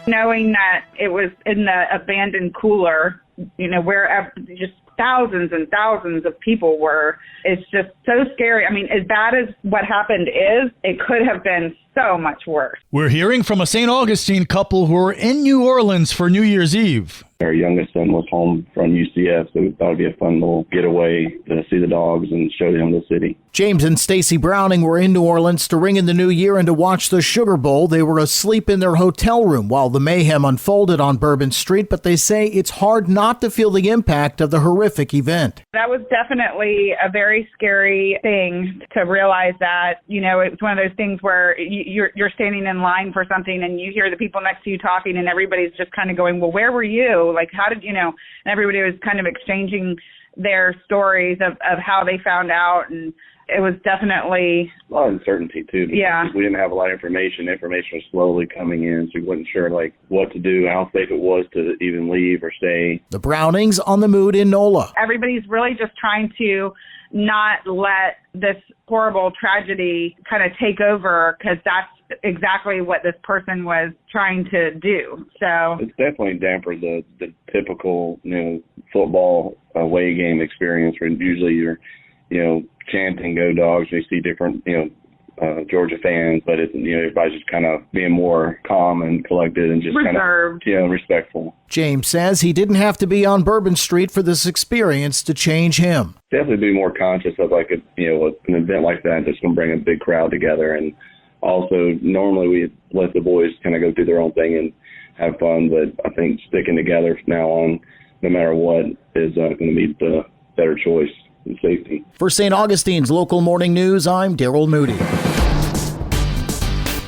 Knowing that it was in the abandoned cooler, where just thousands and thousands of people were, it's just so scary. I mean, as bad as what happened is, it could have been so much worse. We're hearing from a St. Augustine couple who were in New Orleans for New Year's Eve. Our youngest son was home from UCF, so we thought it'd be a fun little getaway to see the dogs and show them the city. James and Stacy Browning were in New Orleans to ring in the new year and to watch the Sugar Bowl. They were asleep in their hotel room while the mayhem unfolded on Bourbon Street, but they say it's hard not to feel the impact of the horrific event. That was definitely a very scary thing to realize that, it's one of those things where you're standing in line for something and you hear the people next to you talking and everybody's just kind of going, well, where were you? Like, how did and everybody was kind of exchanging their stories of how they found out, and it was definitely a lot of uncertainty too. Yeah, we didn't have a lot of information. Information was slowly coming in, so we wasn't sure what to do, how safe it was to even leave or stay. The Brownings on the mood in NOLA. Everybody's really just trying to not let this horrible tragedy kind of take over, because that's exactly what this person was trying to do. So it's definitely dampened the typical football away game experience, where usually you're chanting "Go Dogs." You see different Georgia fans, but it's everybody's just kind of being more calm and collected and just reserved, kind of respectful. James says he didn't have to be on Bourbon Street for this experience to change him. Definitely be more conscious of an event like that that's going to bring a big crowd together. And also, normally we let the boys kind of go do their own thing and have fun, but I think sticking together from now on, no matter what, is going to be the better choice in safety. For St. Augustine's Local Morning News, I'm Daryl Moody.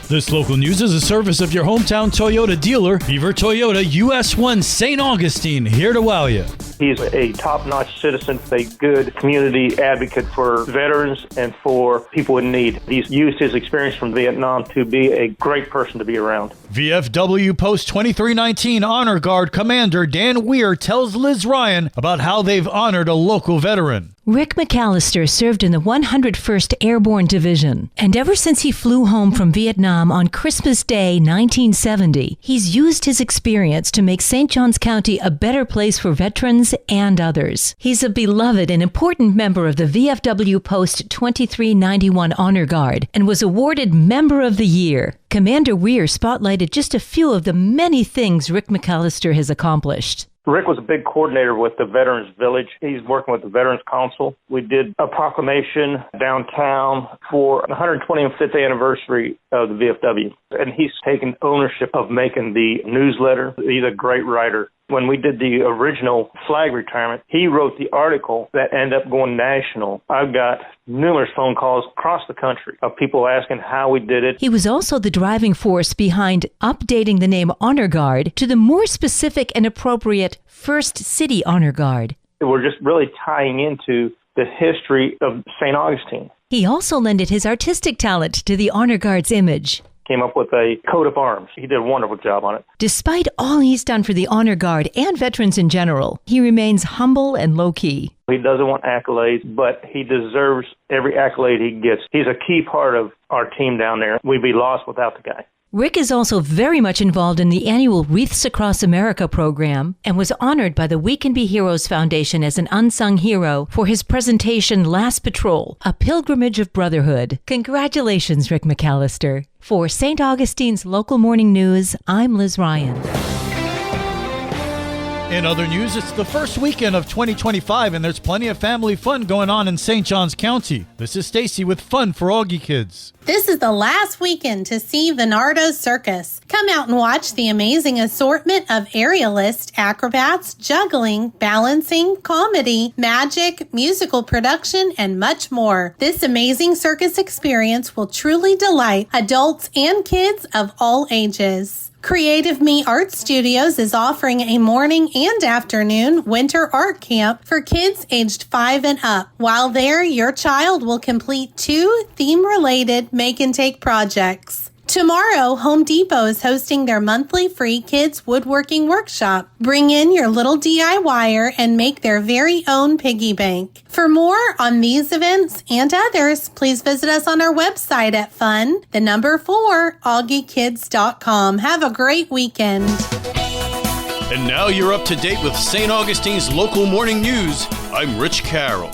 This local news is a service of your hometown Toyota dealer, Beaver Toyota, US 1 St. Augustine, here to wow you. He's a top-notch citizen, a good community advocate for veterans and for people in need. He's used his experience from Vietnam to be a great person to be around. VFW Post 2319 Honor Guard Commander Dan Weir tells Liz Ryan about how they've honored a local veteran. Rick McAllister served in the 101st Airborne Division, and ever since he flew home from Vietnam on Christmas Day 1970, he's used his experience to make St. Johns County a better place for veterans and others. He's a beloved and important member of the VFW Post 2391 Honor Guard and was awarded Member of the Year. Commander Weir spotlighted just a few of the many things Rick McAllister has accomplished. Rick was a big coordinator with the Veterans Village. He's working with the Veterans Council. We did a proclamation downtown for the 125th anniversary of the VFW. And he's taken ownership of making the newsletter. He's a great writer. When we did the original flag retirement, he wrote the article that ended up going national. I've got numerous phone calls across the country of people asking how we did it. He was also the driving force behind updating the name Honor Guard to the more specific and appropriate First City Honor Guard. We're just really tying into the history of St. Augustine. He also lended his artistic talent to the Honor Guard's image. Came up with a coat of arms. He did a wonderful job on it. Despite all he's done for the Honor Guard and veterans in general, he remains humble and low-key. He doesn't want accolades, but he deserves every accolade he gets. He's a key part of our team down there. We'd be lost without the guy. Rick is also very much involved in the annual Wreaths Across America program and was honored by the We Can Be Heroes Foundation as an unsung hero for his presentation Last Patrol, A Pilgrimage of Brotherhood. Congratulations, Rick McAllister. For St. Augustine's Local Morning News, I'm Liz Ryan. In other news, it's the first weekend of 2025, and there's plenty of family fun going on in St. Johns County. This is Stacy with Fun for Augie Kids. This is the last weekend to see Venardo's Circus. Come out and watch the amazing assortment of aerialists, acrobats, juggling, balancing, comedy, magic, musical production, and much more. This amazing circus experience will truly delight adults and kids of all ages. Creative Me Art Studios is offering a morning and afternoon winter art camp for kids aged 5 and up. While there, your child will complete 2 theme-related make-and-take projects. Tomorrow, Home Depot is hosting their monthly free kids woodworking workshop. Bring in your little DIYer and make their very own piggy bank. For more on these events and others, please visit us on our website at fun4augiekids.com. Have a great weekend. And now you're up to date with St. Augustine's local morning news. I'm Rich Carroll.